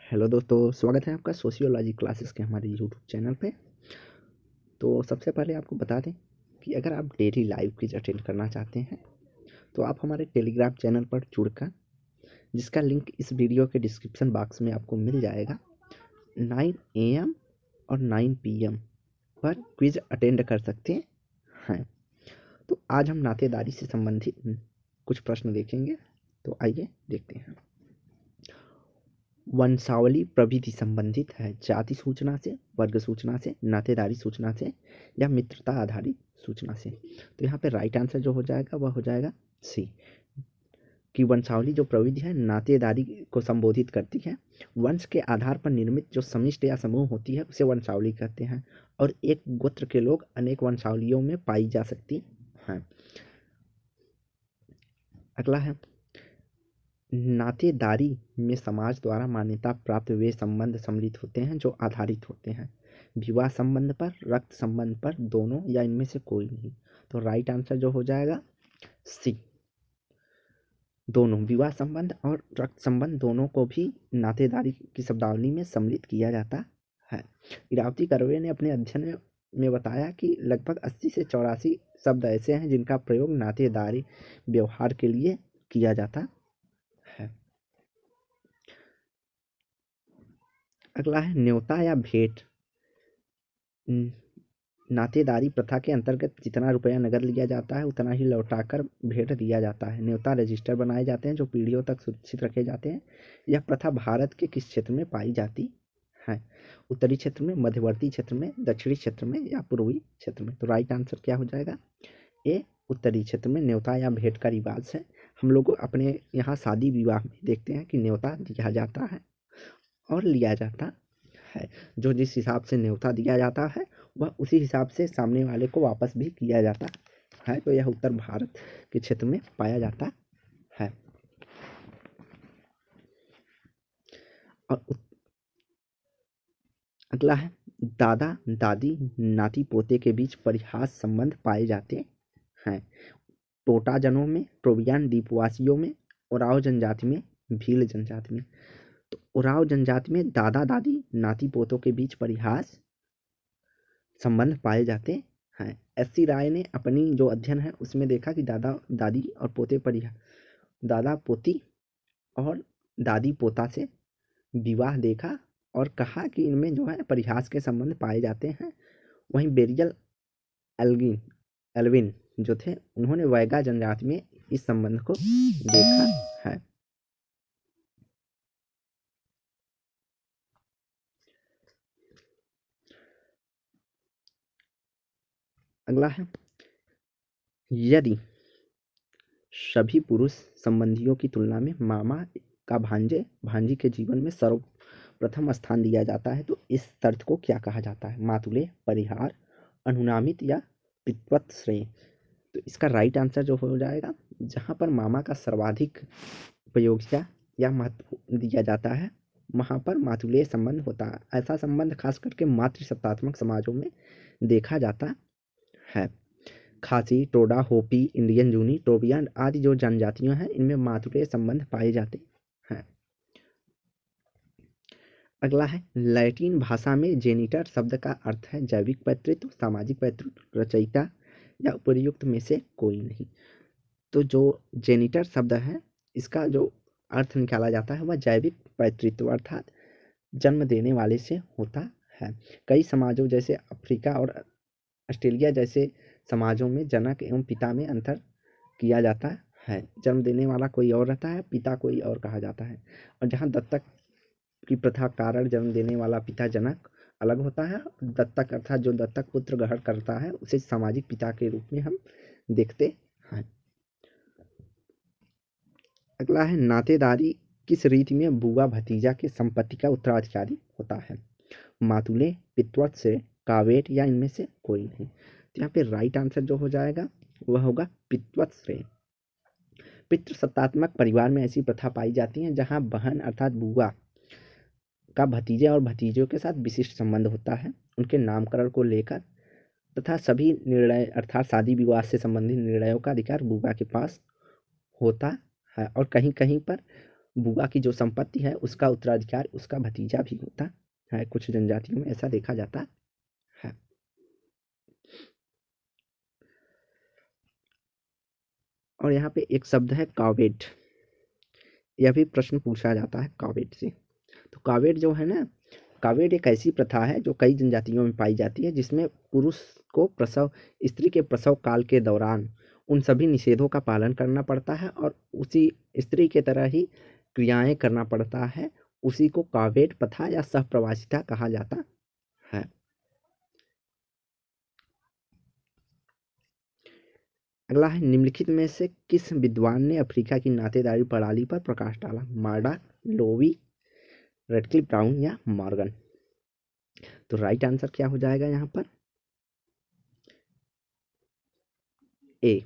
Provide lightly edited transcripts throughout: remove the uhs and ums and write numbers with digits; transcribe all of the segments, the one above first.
Hello दोस्तों, स्वागत है आपका सोशियोलॉजी क्लासेस के हमारे यूट्यूब चैनल पे। तो सबसे पहले आपको बता दें कि अगर आप डेली लाइव क्विज अटेंड करना चाहते हैं तो आप हमारे टेलीग्राम चैनल पर जुड़कर, जिसका लिंक इस वीडियो के डिस्क्रिप्शन बॉक्स में आपको मिल जाएगा, 9 AM और 9 PM पर क्विज अटेंड कर सकते हैं। तो आज हम नातेदारी से संबंधित कुछ प्रश्न देखेंगे, तो आइए देखते हैं। वंशावली प्रविधि संबंधित है जाति सूचना से, वर्ग सूचना से, नातेदारी सूचना से या मित्रता आधारित सूचना से। तो यहाँ पे राइट आंसर जो हो जाएगा वह हो जाएगा सी, कि वंशावली जो प्रविधि है नातेदारी को संबोधित करती है। वंश के आधार पर निर्मित जो समिष्ट या समूह होती है उसे वंशावली कहते हैं, और एक गोत्र के लोग अनेक वंशावलियों में पाई जा सकती हैं। अगला है, नातेदारी में समाज द्वारा मान्यता प्राप्त वे संबंध सम्मिलित होते हैं जो आधारित होते हैं विवाह संबंध पर, रक्त संबंध पर, दोनों या इनमें से कोई नहीं। तो राइट आंसर जो हो जाएगा सी, दोनों, विवाह संबंध और रक्त संबंध दोनों को भी नातेदारी की शब्दावली में सम्मिलित किया जाता है। इरावती कर्वे ने अपने अध्ययन में बताया कि लगभग 80 से 84 शब्द ऐसे हैं जिनका प्रयोग नातेदारी व्यवहार के लिए किया जाता है। अगला है, न्योता या भेंट। नातेदारी प्रथा के अंतर्गत जितना रुपया नगद लिया जाता है उतना ही लौटाकर भेंट दिया जाता है। न्योता रजिस्टर बनाए जाते हैं जो पीढ़ियों तक सुरक्षित रखे जाते हैं। यह प्रथा भारत के किस क्षेत्र में पाई जाती है? उत्तरी क्षेत्र में, मध्यवर्ती क्षेत्र में, दक्षिणी क्षेत्र में या पूर्वी क्षेत्र में? तो राइट आंसर क्या हो जाएगा? ए, उत्तरी क्षेत्र में न्योता या भेंट का रिवाज है। हम लोग अपने यहाँ शादी विवाह में देखते हैं कि न्योता दिया जाता है और लिया जाता है। जो जिस हिसाब से न्योता दिया जाता है वह उसी हिसाब से सामने वाले को वापस भी किया जाता है। तो यह उत्तर भारत के क्षेत्र में पाया जाता है। और अगला है, दादा दादी नाती पोते के बीच परिहास संबंध पाए जाते हैं। टोटा जनों में, ट्रोबियान द्वीपवासियों में, ओराव जनजाति में, भील जनजाति में। तो ओराव जनजाति में दादा दादी नाती पोतों के बीच परिहास संबंध पाए जाते हैं। SC राय ने अपनी जो अध्ययन है उसमें देखा कि दादा दादी और दादा पोती और दादी पोता से विवाह देखा और कहा कि इनमें जो है परिहास के संबंध पाए जाते हैं। वहीं बेरियल एल्विन जो थे उन्होंने वैगा जनजाति में इस संबंध को देखा है। अगला है, यदि सभी पुरुष संबंधियों की तुलना में मामा का भांजे भांजी के जीवन में सर्वप्रथम स्थान दिया जाता है तो इस शर्त को क्या कहा जाता है? मातुले, परिहार, अनुनामित या पितृत्व श्रेय? तो इसका राइट आंसर जो हो जाएगा, जहाँ पर मामा का सर्वाधिक उपयोगिता या महत्व दिया जाता है वहाँ पर मातुलेय संबंध होता है। ऐसा संबंध खास करके मातृसत्तात्मक समाजों में देखा जाता है। खासी, टोडा, होपी, इंडियन जूनी, टोबियान आदि जो जनजातियां हैं इनमें मातुलेय संबंध पाए जाते हैं। अगला है, लैटिन भाषा में जेनिटर शब्द का अर्थ है जैविक पैतृत्व, सामाजिक पैतृत्व, रचयिता या उपर्युक्त में से कोई नहीं। तो जो जेनिटर शब्द है इसका जो अर्थ निकाला जाता है वह जैविक पैतृत्व अर्थात जन्म देने वाले से होता है। कई समाजों जैसे अफ्रीका और ऑस्ट्रेलिया जैसे समाजों में जनक एवं पिता में अंतर किया जाता है। जन्म देने वाला कोई और रहता है, पिता कोई और कहा जाता है। और जहाँ दत्तक की प्रथा कारण जन्म देने वाला पिता जनक अलग होता है, दत्तक अर्थात जो दत्तक पुत्र ग्रहण करता है उसे सामाजिक पिता के रूप में हम देखते हैं। अगला है, नातेदारी किस रीति में बुआ भतीजा की संपत्ति का उत्तराधिकारी होता है? मातुले, पितृत्व से, कावेट या इनमें से कोई नहीं। तो यहाँ पे राइट आंसर जो हो जाएगा वह होगा पितृत्व श्रेय। पितृसत्तात्मक परिवार में ऐसी प्रथा पाई जाती है जहाँ बहन अर्थात बुआ का भतीजे और भतीजों के साथ विशिष्ट संबंध होता है। उनके नामकरण को लेकर तथा सभी निर्णय अर्थात शादी विवाह से संबंधित निर्णयों का अधिकार बुआ के पास होता है। और कहीं कहीं पर बुआ की जो संपत्ति है उसका उत्तराधिकार उसका भतीजा भी होता है। कुछ जनजातियों में ऐसा देखा जाता है। और यहाँ पे एक शब्द है कावेट, यह भी प्रश्न पूछा जाता है कावेट से। तो कावेट जो है ना, कावेट एक ऐसी प्रथा है जो कई जनजातियों में पाई जाती है, जिसमें पुरुष को स्त्री के प्रसव काल के दौरान उन सभी निषेधों का पालन करना पड़ता है और उसी स्त्री के तरह ही क्रियाएं करना पड़ता है। उसी को कावेट प्रथा या सहप्रवासिता कहा जाता है। अगला है, निम्नलिखित में से किस विद्वान ने अफ्रीका की नातेदारी प्रणाली पर प्रकाश डाला? मार्डा, लोवी, रेडक्लिफ ब्राउन या मॉर्गन? तो राइट आंसर क्या हो जाएगा यहाँ पर? ए,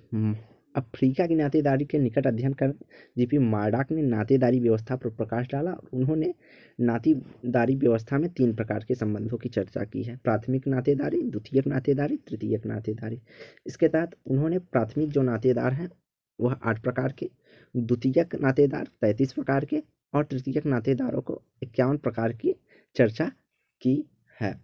अफ्रीका की नातेदारी के निकट अध्ययन कर जीपी मार्डाक ने नातेदारी व्यवस्था पर प्रकाश डाला। उन्होंने नातेदारी व्यवस्था में 3 प्रकार के संबंधों की चर्चा की है: प्राथमिक नातेदारी, द्वितीयक नातेदारी, तृतीयक नातेदारी। इसके तहत उन्होंने प्राथमिक जो नातेदार हैं वह 8 प्रकार के, द्वितीयक नातेदार 33 प्रकार के और तृतीयक नातेदारों को 51 प्रकार की चर्चा की है।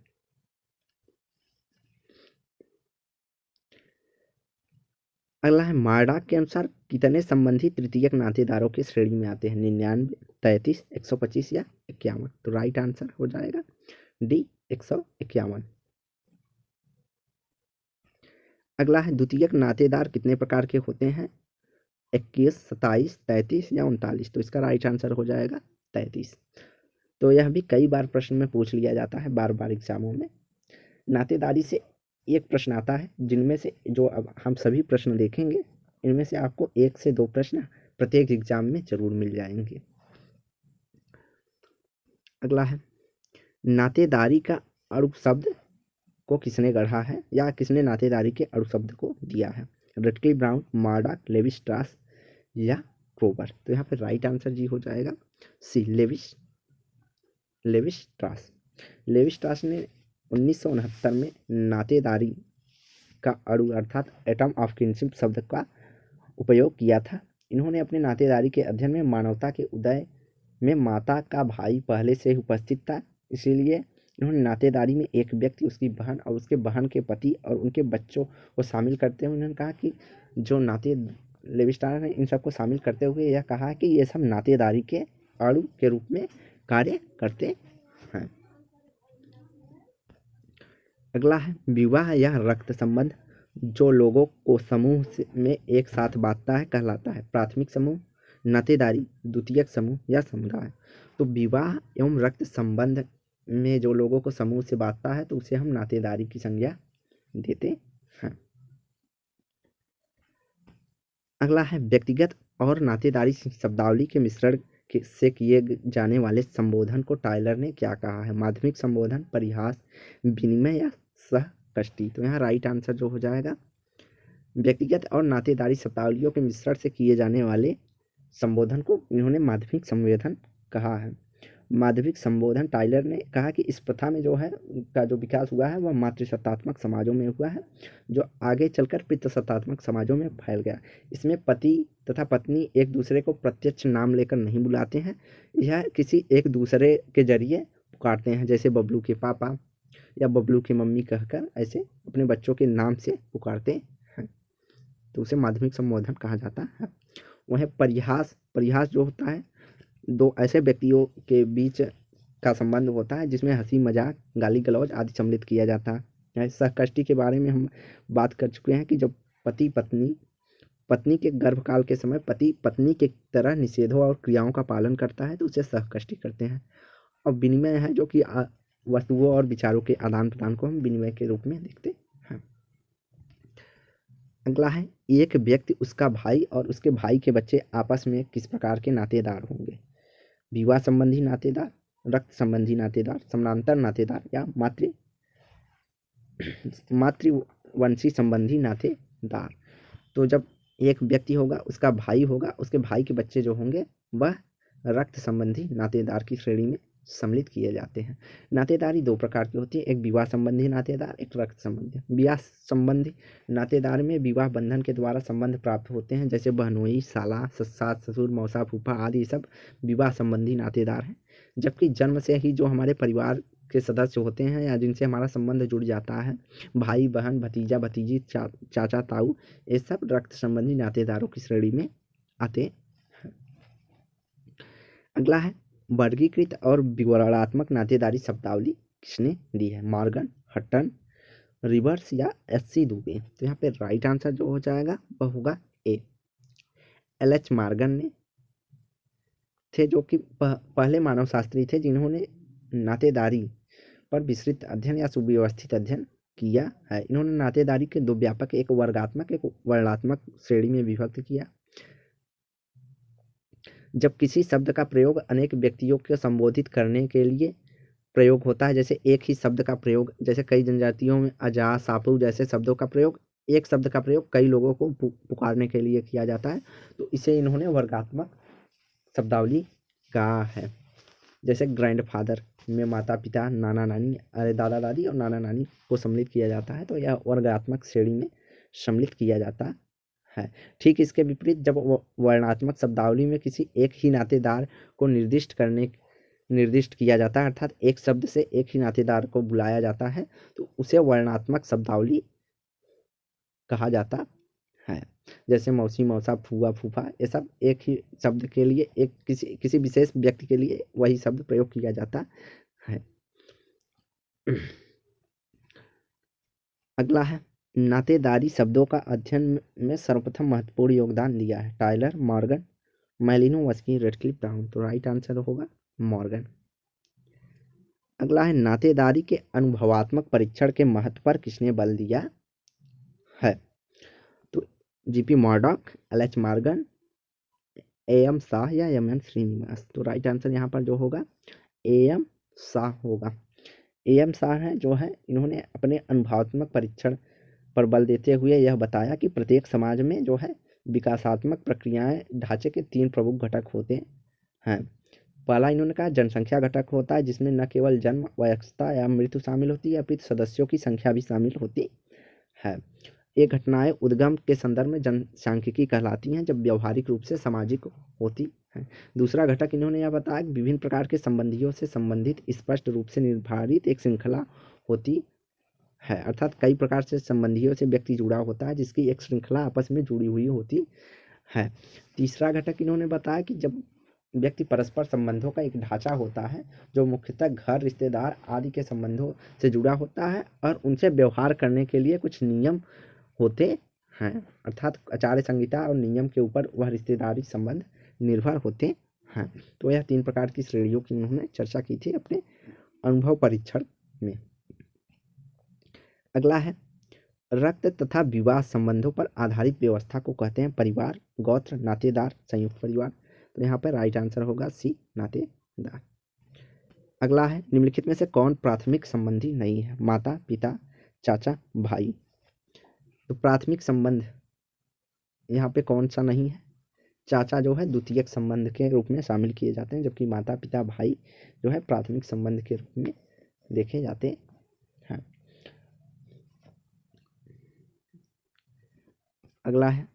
अगला है, मार्डाक के अनुसार कितने संबंधी तृतीयक नातेदारों की श्रेणी में आते हैं? 99, 33, 125 या 51? तो राइट आंसर हो जाएगा डी, 151। अगला है, द्वितीयक नातेदार कितने प्रकार के होते हैं? 21, 27, 33 या 39? तो इसका राइट आंसर हो जाएगा 33। तो यह भी कई बार प्रश्न में पूछ लिया जाता है, बार बार एग्जामों में। नातेदारी से एक प्रश्न आता है, जिनमें से जो अब हम सभी प्रश्न देखेंगे इनमें से आपको 1 से 2 प्रश्न प्रत्येक एग्जाम में जरूर मिल जाएंगे। अगला है, नातेदारी का अणु शब्द को किसने गढ़ा है या किसने नातेदारी के अणु शब्द को दिया है? रेडक्लिफ ब्राउन, मार्डाक, लेवी स्ट्रास या क्रोबर? तो यहाँ पे राइट आंसर जी हो जाएगा सी, लेवी स्ट्रास। लेवी स्ट्रास ने 1969 में नातेदारी का अणु अर्थात एटम ऑफ किनशिप शब्द का उपयोग किया था। इन्होंने अपने नातेदारी के अध्ययन में मानवता के उदय में माता का भाई पहले से ही उपस्थित था, इसीलिए इन्होंने नातेदारी में एक व्यक्ति, उसकी बहन और उसके बहन के पति और उनके बच्चों को शामिल करते हुए उन्होंने कहा कि जो लेवी स्ट्रास ने इन सबको शामिल करते हुए यह कहा कि ये सब नातेदारी के अणु के रूप में कार्य करते हैं। अगला है, विवाह या रक्त संबंध जो लोगों को समूह में एक साथ बांधता है कहलाता है? प्राथमिक समूह, नातेदारी, द्वितीयक समूह या समुदाय? तो विवाह एवं रक्त संबंध में जो लोगों को समूह से बांधता है तो उसे हम नातेदारी की संज्ञा देते हैं। अगला है, व्यक्तिगत और नातेदारी शब्दावली के मिश्रण से किए जाने वाले संबोधन को टायलर ने क्या कहा है? माध्यमिक संबोधन, परिहास, विनिमय या सहकष्टी? तो यहाँ राइट आंसर जो हो जाएगा, व्यक्तिगत और नातेदारी शब्दावलियों के मिश्रण से किए जाने वाले संबोधन को इन्होंने माध्यमिक संबोधन कहा है। माध्यमिक संबोधन टाइलर ने कहा कि इस प्रथा में जो है का जो विकास हुआ है वह मातृसत्तात्मक समाजों में हुआ है, जो आगे चलकर पितृसत्तात्मक समाजों में फैल गया। इसमें पति तथा पत्नी एक दूसरे को प्रत्यक्ष नाम लेकर नहीं बुलाते हैं, यह किसी एक दूसरे के जरिए पुकारते हैं, जैसे बबलू के पापा या बबलू की मम्मी कहकर ऐसे अपने बच्चों के नाम से पुकारते हैं, तो उसे माध्यमिक संबोधन कहा जाता है। वहीं परिहास जो होता है दो ऐसे व्यक्तियों के बीच का संबंध होता है जिसमें हंसी मजाक, गाली गलौज आदि सम्मिलित किया जाता है। सहकष्टी के बारे में हम बात कर चुके हैं कि जब पति पत्नी के गर्भकाल के समय पति पत्नी के तरह निषेधों और क्रियाओं का पालन करता है तो उसे सहकष्टी करते हैं। और विनिमय है जो कि वस्तुओं और विचारों के आदान प्रदान को हम विनिमय के रूप में देखते हैं। अगला है, एक व्यक्ति, उसका भाई और उसके भाई के बच्चे आपस में किस प्रकार के नातेदार होंगे? विवाह संबंधी नातेदार, रक्त संबंधी नातेदार, समानांतर नातेदार या मातृवंशी संबंधी नातेदार? तो जब एक व्यक्ति होगा, उसका भाई होगा, उसके भाई के बच्चे जो होंगे वह रक्त संबंधी नातेदार की श्रेणी में सम्मिलित किए जाते हैं। नातेदारी दो प्रकार की होती है, एक विवाह संबंधी नातेदार, एक रक्त संबंधी। विवाह संबंधी नातेदार में विवाह बंधन के द्वारा संबंध प्राप्त होते हैं, जैसे बहनोई, साला, सास ससुर, मौसा फूफा आदि, सब विवाह संबंधी नातेदार हैं। जबकि जन्म से ही जो हमारे परिवार के सदस्य होते हैं या जिनसे हमारा संबंध जुड़ जाता है, भाई बहन, भतीजा भतीजी, चाचा ताऊ, ये सब रक्त संबंधी नातेदारों की श्रेणी में आते हैं। अगला है वर्गीकृत और विवरणात्मक नातेदारी शब्दावली किसने दी है? मॉर्गन, हटन, रिवर्स या एस.सी. दुबे। तो यहाँ पे राइट आंसर जो हो जाएगा वह होगा ए, एल.एच. मॉर्गन ने थे, जो कि पहले मानव शास्त्री थे जिन्होंने नातेदारी पर विस्तृत अध्ययन या सुव्यवस्थित अध्ययन किया है। इन्होंने नातेदारी के दो व्यापक, एक वर्गात्मक एक वर्णात्मक श्रेणी में विभक्त किया। जब किसी शब्द का प्रयोग अनेक व्यक्तियों को संबोधित करने के लिए प्रयोग होता है, जैसे एक ही शब्द का प्रयोग, जैसे कई जनजातियों में अजा, सापू जैसे शब्दों का प्रयोग, एक शब्द का प्रयोग कई लोगों को पुकारने के लिए किया जाता है, तो इसे इन्होंने वर्गात्मक शब्दावली कहा है। जैसे ग्रैंडफादर में माता पिता, नाना नानी, अरे दादा दादी और नाना नानी को सम्मिलित किया जाता है, तो यह वर्गात्मक श्रेणी में सम्मिलित किया जाता है। ठीक इसके विपरीत जब वर्णात्मक शब्दावली में किसी एक ही नातेदार को निर्दिष्ट किया जाता है, अर्थात एक शब्द से एक ही नातेदार को बुलाया जाता है, तो उसे वर्णात्मक शब्दावली कहा जाता है। जैसे मौसी, मौसा, फूआ, फूफा, ये सब एक ही शब्द के लिए, एक किसी विशेष व्यक्ति के लिए वही शब्द प्रयोग किया जाता है। अगला है नातेदारी शब्दों का अध्ययन में सर्वप्रथम महत्वपूर्ण योगदान दिया है। Tylor, Morgan, Malinowski, Radcliffe, Brown. तो राइट आंसर होगा मॉर्गन। अगला है नातेदारी के अनुभवात्मक परीक्षण के महत्व पर किसने बल दिया है? तो GP Murdock, LH. Morgan, AM. Shah या एम.एन. श्रीनिवास। तो राइट आंसर यहाँ पर जो होगा ए.एम. शाह होगा। ए.एम. शाह है जो है, इन्होंने अपने अनुभवात्मक परीक्षण पर बल देते हुए यह बताया कि प्रत्येक समाज में जो है विकासात्मक प्रक्रियाएं ढांचे के 3 प्रमुख घटक होते हैं। पहला इन्होंने कहा जनसंख्या घटक होता है, जिसमें न केवल जन्म, वयस्कता या मृत्यु शामिल होती है, अपितु सदस्यों की संख्या भी शामिल होती है। ये घटनाएं उद्गम के संदर्भ में जनसांख्यिकी कहलाती हैं, जब व्यवहारिक रूप से सामाजिक होती है। दूसरा घटक इन्होंने यह बताया कि विभिन्न प्रकार के संबंधियों से संबंधित स्पष्ट रूप से निर्धारित एक श्रृंखला होती है, अर्थात कई प्रकार से संबंधियों से व्यक्ति जुड़ा होता है, जिसकी एक श्रृंखला आपस में जुड़ी हुई होती है। तीसरा घटक इन्होंने बताया कि जब व्यक्ति परस्पर संबंधों का एक ढांचा होता है, जो मुख्यतः घर, रिश्तेदार आदि के संबंधों से जुड़ा होता है, और उनसे व्यवहार करने के लिए कुछ नियम होते हैं, अर्थात आचार्य संहिता और नियम के ऊपर वह रिश्तेदारी संबंध निर्भर होते हैं। तो यह 3 प्रकार की श्रेणियों की उन्होंने चर्चा की थी अपने अनुभव परीक्षण में। अगला है रक्त तथा विवाह संबंधों पर आधारित व्यवस्था को कहते हैं परिवार, गोत्र, नातेदार, संयुक्त परिवार। तो यहाँ पर राइट आंसर होगा सी, नातेदार। अगला है निम्नलिखित में से कौन प्राथमिक संबंधी नहीं है? माता, पिता, चाचा, भाई। तो प्राथमिक संबंध यहाँ पे कौन सा नहीं है? चाचा जो है द्वितीयक संबंध के रूप में शामिल किए जाते हैं, जबकि माता, पिता, भाई जो है प्राथमिक संबंध के रूप में देखे जाते हैं। अगला है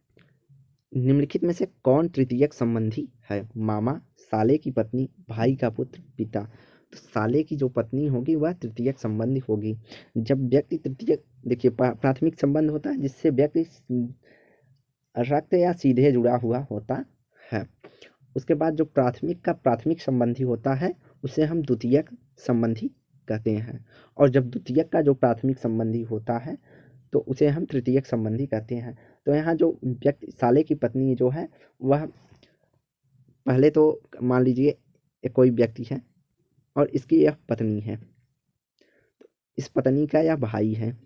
निम्नलिखित में से कौन तृतीयक संबंधी है? मामा, साले की पत्नी, भाई का पुत्र, पिता। तो साले की जो पत्नी होगी वह तृतीयक संबंधी होगी। जब व्यक्ति तृतीयक, देखिए प्राथमिक संबंध होता है जिससे व्यक्ति रक्त या सीधे जुड़ा हुआ होता है। उसके बाद जो प्राथमिक का प्राथमिक संबंधी होता है उसे हम द्वितीयक संबंधी कहते हैं, और जब द्वितीयक का जो प्राथमिक संबंधी होता है तो उसे हम तृतीयक संबंधी कहते हैं। तो यहाँ जो व्यक्ति साले की पत्नी जो है वह पहले तो मान लीजिए कोई व्यक्ति है और इसकी यह पत्नी है, तो इस पत्नी का यह भाई है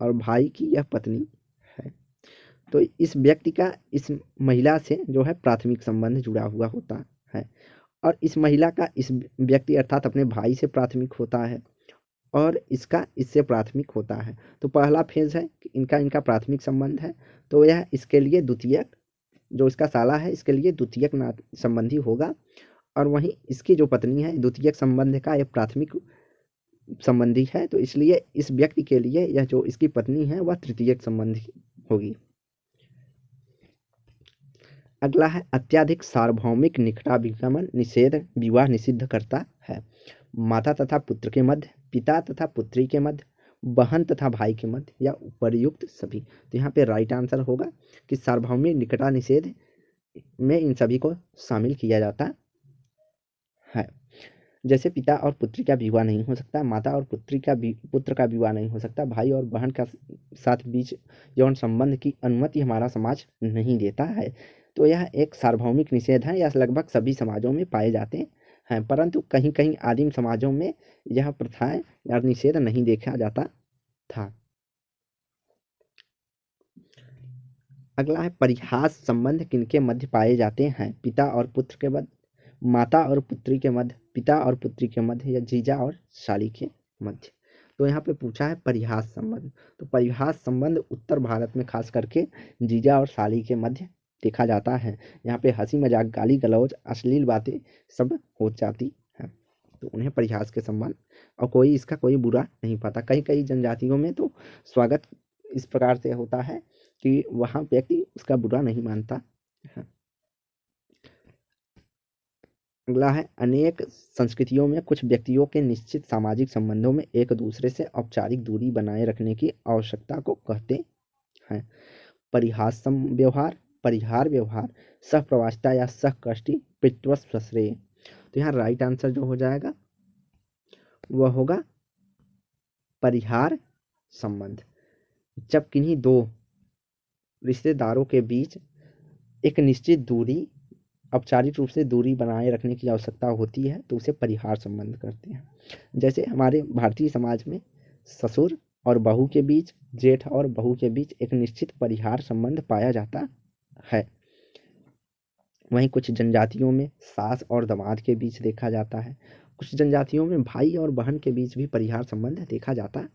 और भाई की यह पत्नी है। तो इस व्यक्ति का इस महिला से जो है प्राथमिक संबंध जुड़ा हुआ होता है, और इस महिला का इस व्यक्ति अर्थात अपने भाई से प्राथमिक होता है, और इसका इससे प्राथमिक होता है। तो पहला फेज है कि इनका प्राथमिक संबंध है, तो यह इसके लिए द्वितीयक, जो इसका साला है इसके लिए द्वितीयक संबंधी होगा, और वहीं इसकी जो पत्नी है द्वितीयक संबंध का एक प्राथमिक संबंधी है, तो इसलिए इस व्यक्ति के लिए यह जो इसकी पत्नी है वह तृतीयक संबंधी होगी। अगला है अत्यधिक सार्वभौमिक निकटाभिगमन निषेध विवाह निषिद्ध करता है। माता तथा पुत्र के मध्य, पिता तथा पुत्री के मध्य, बहन तथा भाई के मध्य या उपर्युक्त सभी। तो यहाँ पे राइट आंसर होगा कि सार्वभौमिक निकटा निषेध में इन सभी को शामिल किया जाता है। जैसे पिता और पुत्री का विवाह नहीं हो सकता, माता और पुत्र का विवाह नहीं हो सकता, भाई और बहन का साथ बीच यौन संबंध की अनुमति हमारा समाज नहीं देता है। तो यह एक सार्वभौमिक निषेध है, यह लगभग सभी समाजों में पाए जाते हैं, परंतु कहीं कहीं आदिम समाजों में यह प्रथाएं या निषेध नहीं देखा जाता था। अगला है परिहास संबंध किनके मध्य पाए जाते हैं? पिता और पुत्र के मध्य, माता और पुत्री के मध्य, पिता और पुत्री के मध्य या जीजा और साली के मध्य। तो यहाँ पे पूछा है परिहास संबंध। तो परिहास संबंध उत्तर भारत में खास करके जीजा और साली के मध्य देखा जाता है। यहाँ पे हंसी मजाक, गाली गलौज, अश्लील बातें सब हो जाती हैं, तो उन्हें परिहास के संबंध, और कोई इसका कोई बुरा नहीं पाता। कई कई जनजातियों में तो स्वागत इस प्रकार से होता है कि वहाँ व्यक्ति उसका बुरा नहीं मानता है। अगला है अनेक संस्कृतियों में कुछ व्यक्तियों के निश्चित सामाजिक संबंधों में एक दूसरे से औपचारिक दूरी बनाए रखने की आवश्यकता को कहते हैं। परिहास व्यवहार, परिहार व्यवहार, सहप्रवासिता या सहकष्टी, पितृस्वश्रेय। तो यहाँ राइट आंसर जो हो जाएगा वह होगा परिहार संबंध। जब किन्हीं दो रिश्तेदारों के बीच एक निश्चित दूरी, औपचारिक रूप से दूरी बनाए रखने की आवश्यकता होती है तो उसे परिहार संबंध कहते हैं। जैसे हमारे भारतीय समाज में ससुर और बहू के बीच, जेठ और बहू के बीच एक निश्चित परिहार संबंध पाया जाता है। वहीं कुछ जनजातियों में सास और दामाद के बीच देखा जाता है। कुछ जनजातियों में भाई और बहन के बीच भी परिहार संबंध देखा जाता है।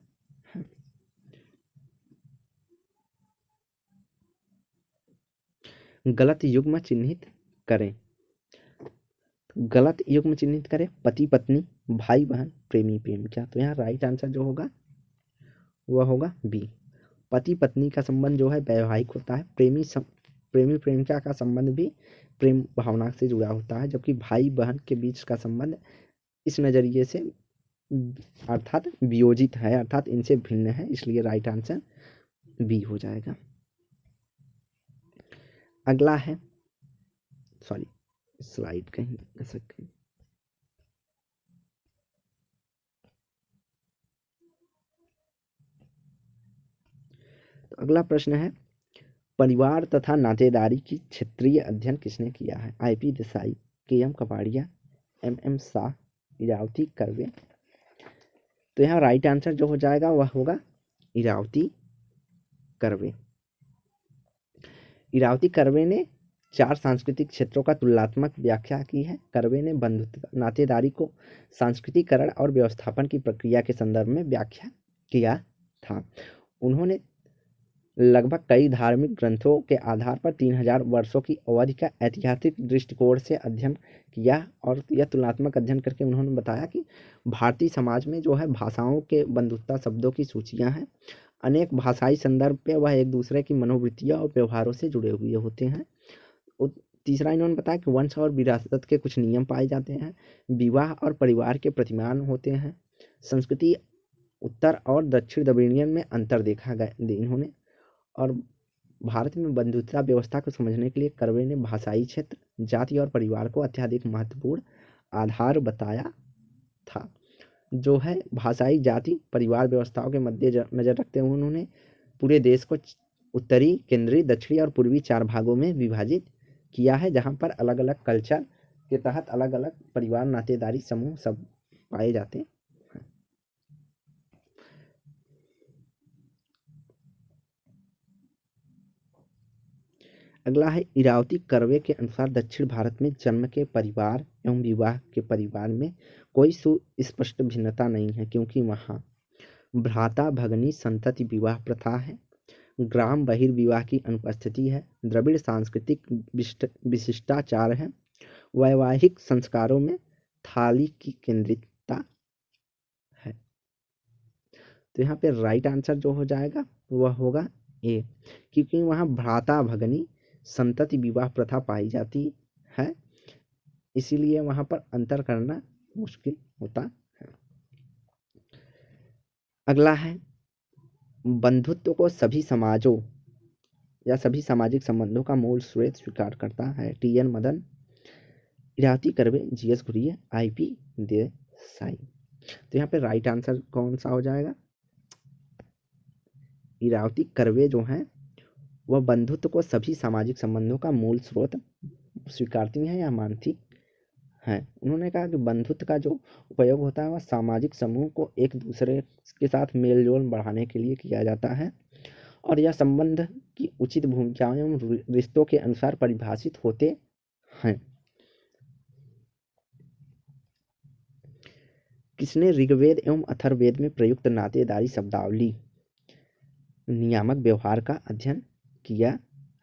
गलत युग्म चिन्हित करें। गलत युग्म चिन्हित करें, पति पत्नी, भाई बहन, प्रेमी प्रेमिका। तो यहाँ राइट आंसर जो होगा वह होगा बी। पति पत्नी का संबंध जो है वैवाहिक होता है। प्रेमी प्रेमिका का संबंध भी प्रेम भावना से जुड़ा होता है, जबकि भाई बहन के बीच का संबंध इस नजरिए से अर्थात वियोजित है, अर्थात इनसे भिन्न है, इसलिए राइट आंसर बी हो जाएगा। अगला है, सॉरी स्लाइड कहीं सकते, तो अगला प्रश्न है परिवार तथा नातेदारी की क्षेत्रीय अध्ययन किसने किया है? IP Desai, KM Kapadia, MM Shah, Irawati Karve. तो यहाँ राइट आंसर जो हो जाएगा वह होगा इरावती कर्वे। इरावती कर्वे ने 4 सांस्कृतिक क्षेत्रों का तुलनात्मक व्याख्या की है। कर्वे ने बंधुत्व, नातेदारी को सांस्कृतिकरण और व्यवस्थापन की प्रक्रिया के संदर्भ में व्याख्या किया था। उन्होंने लगभग कई धार्मिक ग्रंथों के आधार पर 3000 वर्षों की अवधि का ऐतिहासिक दृष्टिकोण से अध्ययन किया, और यह तुलनात्मक अध्ययन करके उन्होंने बताया कि भारतीय समाज में जो है भाषाओं के बंधुता शब्दों की सूचियां हैं। अनेक भाषाई संदर्भ पे वह एक दूसरे की मनोवृत्तियों और व्यवहारों से जुड़े हुए होते हैं। तीसरा इन्होंने बताया कि वंश और विरासत के कुछ नियम पाए जाते हैं। विवाह और परिवार के प्रतिमान होते हैं। संस्कृति उत्तर और दक्षिण द्रविड़ियन में अंतर देखा गया इन्होंने। और भारत में बंधुता व्यवस्था को समझने के लिए कर्वे ने भाषाई क्षेत्र, जाति और परिवार को अत्यधिक महत्वपूर्ण आधार बताया था। जो है भाषाई, जाति, परिवार व्यवस्थाओं के मध्य नजर रखते हुए उन्होंने पूरे देश को उत्तरी, केंद्रीय, दक्षिणी और पूर्वी 4 भागों में विभाजित किया है, जहां पर अलग अलग कल्चर के तहत अलग अलग परिवार, नातेदारी समूह सब पाए जाते हैं। अगला है इरावती कर्वे के अनुसार दक्षिण भारत में जन्म के परिवार एवं विवाह के परिवार में कोई सुस्पष्ट भिन्नता नहीं है, क्योंकि वहाँ भ्राता भगनी संतति विवाह प्रथा है, ग्राम बहिर्विवाह की अनुपस्थिति है, द्रविड़ सांस्कृतिक विशिष्टाचार है, वैवाहिक संस्कारों में थाली की केंद्रितता है। तो यहाँ पे राइट आंसर जो हो जाएगा वह होगा ए, क्योंकि वहाँ भ्राता भगनी संतति विवाह प्रथा पाई जाती है, इसीलिए वहाँ पर अंतर करना मुश्किल होता है। अगला है, बंधुत्व को सभी समाजों या सभी सामाजिक संबंधों का मूल स्रोत स्वीकार करता है। T N. Madan, Irawati Karve, G S. Ghurye, I P. Desai. तो यहाँ पे राइट आंसर कौन सा हो जाएगा? इरावती कर्वे जो हैं वह बंधुत्व को सभी सामाजिक संबंधों का मूल स्रोत स्वीकारती हैं या मानती हैं। उन्होंने कहा कि बंधुत्व का जो उपयोग होता है वह सामाजिक समूह को एक दूसरे के साथ मेल जोल बढ़ाने के लिए किया जाता है और यह संबंध की उचित भूमिकाओं एवं रिश्तों के अनुसार परिभाषित होते हैं। किसने ऋग्वेद एवं अथर्ववेद में प्रयुक्त नातेदारी शब्दावली नियामक व्यवहार का अध्ययन किया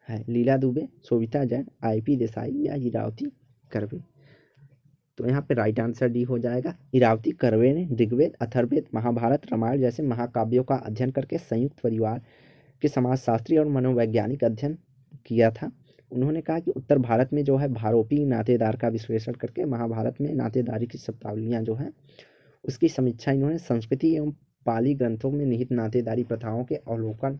है? लीला दुबे, शोभिता जैन, आई.पी. देसाई या इरावती कर्वे। तो यहाँ पे राइट आंसर डी हो जाएगा। इरावती कर्वे ने ऋग्वेद, अथर्ववेद, महाभारत, रामायण जैसे महाकाव्यों का अध्ययन करके संयुक्त परिवार के समाजशास्त्री और मनोवैज्ञानिक अध्ययन किया था। उन्होंने कहा कि उत्तर भारत में जो है भारोपी नातेदार का विश्लेषण करके महाभारत में नातेदारी की शब्दावलियाँ जो है उसकी समीक्षा इन्होंने संस्कृति एवं पाली ग्रंथों में निहित नातेदारी प्रथाओं के अवलोकन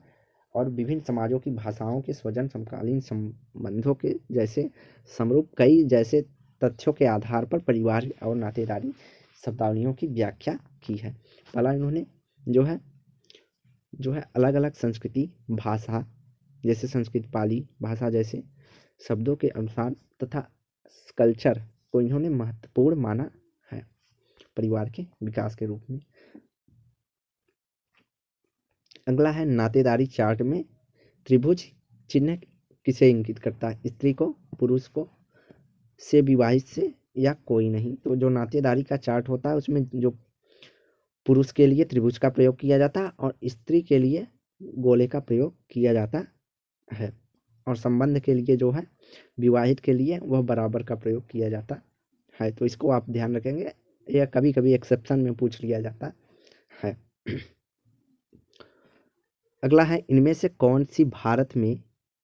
और विभिन्न समाजों की भाषाओं के स्वजन समकालीन संबंधों के जैसे समरूप कई जैसे तथ्यों के आधार पर परिवार और नातेदारी शब्दावलियों की व्याख्या की है। पहला इन्होंने जो है अलग अलग संस्कृति भाषा जैसे संस्कृत पाली भाषा जैसे शब्दों के अनुसार तथा कल्चर को इन्होंने महत्वपूर्ण माना है परिवार के विकास के रूप में। अगला है, नातेदारी चार्ट में त्रिभुज चिन्ह किसे इंगित करता है? स्त्री को, पुरुष को, से विवाहित से या कोई नहीं। तो जो नातेदारी का चार्ट होता है उसमें जो पुरुष के लिए त्रिभुज का प्रयोग किया जाता है और स्त्री के लिए गोले का प्रयोग किया जाता है और संबंध के लिए जो है विवाहित के लिए वह बराबर का प्रयोग किया जाता है। तो इसको आप ध्यान रखेंगे, यह कभी कभी एक्सेप्शन में पूछ लिया जाता है। अगला है, इनमें से कौन सी भारत में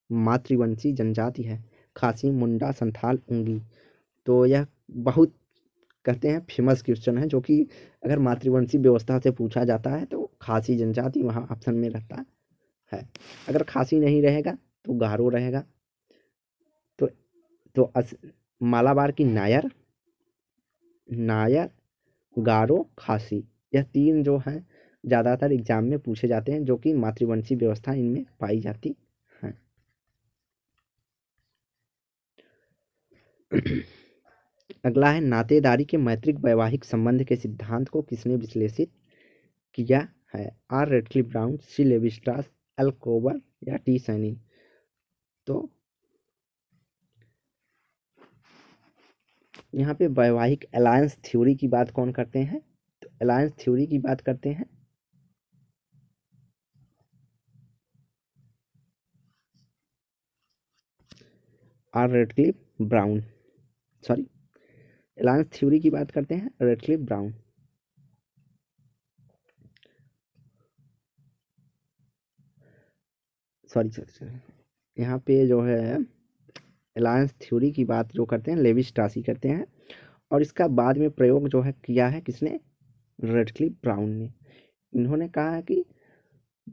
मातृवंशी जनजाति है? खासी, मुंडा, संथाल, उंगी। तो यह बहुत कहते हैं फेमस क्वेश्चन है, जो कि अगर मातृवंशी व्यवस्था से पूछा जाता है तो खासी जनजाति वहाँ ऑप्शन में रहता है। अगर खासी नहीं रहेगा तो गारो रहेगा। तो मालाबार की नायर, गारो, खासी, यह तीन जो हैं ज़्यादातर एग्जाम में पूछे जाते हैं, जो कि मातृवंशी व्यवस्था इनमें पाई जाती है। अगला है, नातेदारी के मैत्रिक वैवाहिक संबंध के सिद्धांत को किसने विश्लेषित किया है? R. Radcliffe Brown, C. Levi Strauss, L. Kroeber या टी. सैनी। तो यहाँ पे वैवाहिक अलायंस थ्योरी की बात कौन करते हैं? तो अलायंस थ्योरी की बात करते हैं R. Radcliffe Brown, sorry alliance theory की बात करते हैं रेडक्लिफ ब्राउन। सॉरी यहाँ पे जो है अलायंस थ्योरी की बात जो करते हैं लेवी स्ट्रासी करते हैं और इसका बाद में प्रयोग जो है किया है किसने? रेडक्लिफ ब्राउन ने। इन्होंने कहा है कि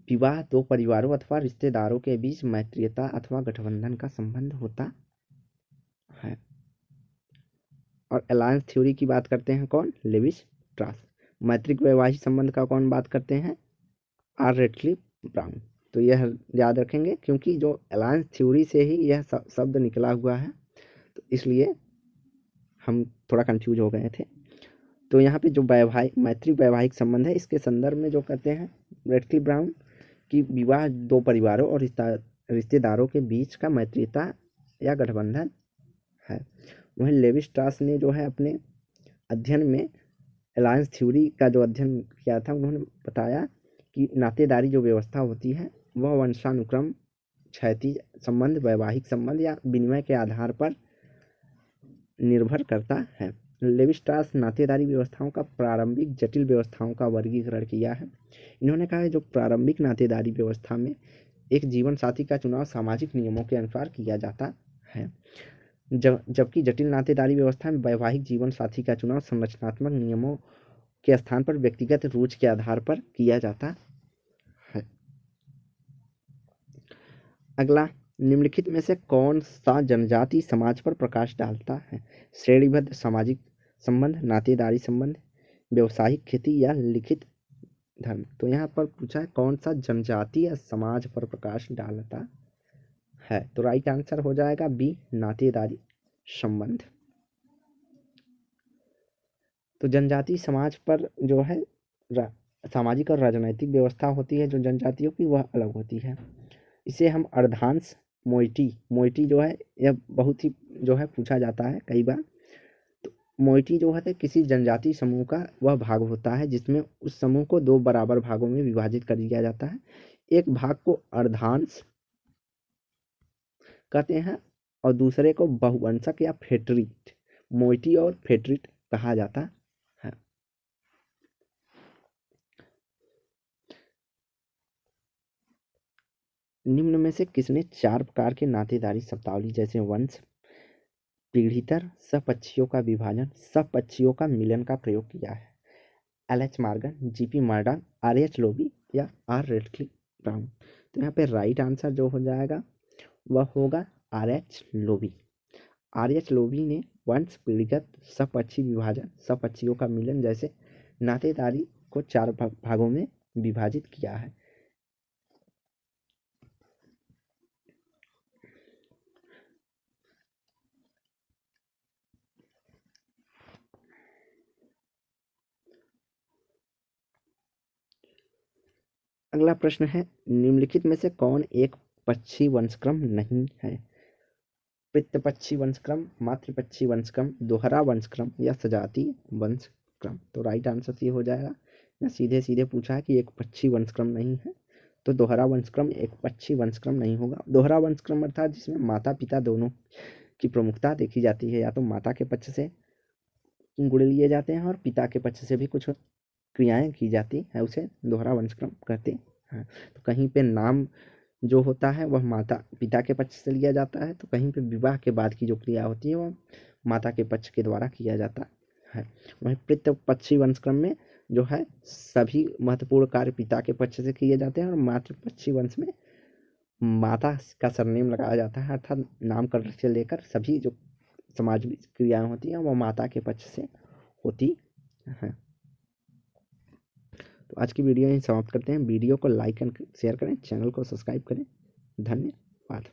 विवाह दो परिवारों अथवा रिश्तेदारों के बीच मैत्रीयता अथवा गठबंधन का संबंध होता है। और अलायंस थ्योरी की बात करते हैं कौन? लेवी स्ट्रास। मैत्रिक वैवाहिक संबंध का कौन बात करते हैं? आर. Radcliffe Brown. तो यह याद रखेंगे क्योंकि जो अलायंस थ्योरी से ही यह शब्द निकला हुआ है, तो इसलिए हम थोड़ा कंफ्यूज हो गए थे। तो यहाँ पे जो मैत्रिक वैवाहिक संबंध है इसके संदर्भ में जो कहते हैं रेडक्लिफ ब्राउन कि विवाह दो परिवारों और रिश्तेदारों के बीच का मैत्रीता या गठबंधन है। वहीं लेवी स्ट्रास ने जो है अपने अध्ययन में अलायंस थ्योरी का जो अध्ययन किया था, उन्होंने बताया कि नातेदारी जो व्यवस्था होती है वह वंशानुक्रम, क्षैतिज संबंध, वैवाहिक संबंध या विनिमय के आधार पर निर्भर करता है। लेवी स्ट्रास नातेदारी व्यवस्थाओं का प्रारंभिक जटिल व्यवस्थाओं का वर्गीकरण किया है। इन्होंने कहा है जो प्रारंभिक नातेदारी व्यवस्था में एक जीवन साथी का चुनाव सामाजिक नियमों के अनुसार किया जाता है, जबकि जटिल नातेदारी व्यवस्था में वैवाहिक जीवन साथी का चुनाव संरचनात्मक नियमों के स्थान पर व्यक्तिगत रुचि के आधार पर किया जाता है। अगला, निम्नलिखित में से कौन सा जनजाति समाज पर प्रकाश डालता है? श्रेणीबद्ध सामाजिक संबंध, नातेदारी संबंध, व्यवसायिक खेती या लिखित धर्म। तो यहाँ पर पूछा है कौन सा जनजाति या समाज पर प्रकाश डालता है, तो राइट आंसर हो जाएगा बी, नातेदारी संबंध। तो जनजाति समाज पर जो है सामाजिक और राजनैतिक व्यवस्था होती है जो जनजातियों की, वह अलग होती है। इसे हम अर्धांश मोइटी जो है यह बहुत ही जो है पूछा जाता है कई बार। तो मोइटी जो है किसी जनजाति समूह का वह भाग होता है जिसमें उस समूह को दो बराबर भागों में विभाजित कर दिया जाता है। एक भाग को अर्धांश कहते हैं और दूसरे को बहुवंशक या फेटरिट, मोइटी और फेटरिट कहा जाता है। निम्न में से किसने 4 प्रकार के नातेदारी शब्दावली जैसे वंश, पीढ़ीतर, सहपक्षियों का विभाजन, सहपक्षियों का मिलन का प्रयोग किया है? LH. Morgan, GP. Murdock, RH. Lowie या आर. Radcliffe Brown. तो यहाँ पे राइट आंसर जो हो जाएगा वह होगा आर.एच. लोबी। आर.एच. लोबी ने वंश, पीढ़ीगत, सहपक्षी विभाजन, सहपक्षियों का मिलन जैसे नातेदारी को 4 भागों में विभाजित किया है। अगला प्रश्न है, निम्नलिखित में से कौन एक पक्षी वंशक्रम नहीं है? पितृपक्षी वंशक्रम, मातृपक्षी वंशक्रम, दोहरा वंशक्रम या सजातीय वंशक्रम। तो राइट आंसर ये हो जाएगा, या सीधे सीधे पूछा है कि एक पक्षी वंशक्रम नहीं है, तो दोहरा वंशक्रम एक पक्षी वंशक्रम नहीं होगा। दोहरा वंशक्रम अर्थात जिसमें माता पिता दोनों की प्रमुखता देखी जाती है, या तो माता के पक्ष से गुण लिए जाते हैं और पिता के पक्ष से भी कुछ क्रियाएं की जाती है, उसे दोहरा वंशक्रम कहते हैं। तो कहीं पे नाम जो होता है वह माता पिता के पक्ष से लिया जाता है, तो कहीं पे विवाह के बाद की जो क्रिया होती है वह माता के पक्ष के द्वारा किया जाता है। वहीं पितृपक्षी वंशक्रम में जो है सभी महत्वपूर्ण कार्य पिता के पक्ष से किए जाते हैं, और मातृपक्षी वंश में माता का सरनेम लगाया जाता है, अर्थात नामकरण से लेकर सभी जो समाज क्रियाएं होती हैं वो माता के पक्ष से होती हैं। तो आज की वीडियो यहीं समाप्त करते हैं। वीडियो को लाइक एंड शेयर करें, चैनल को सब्सक्राइब करें। धन्यवाद।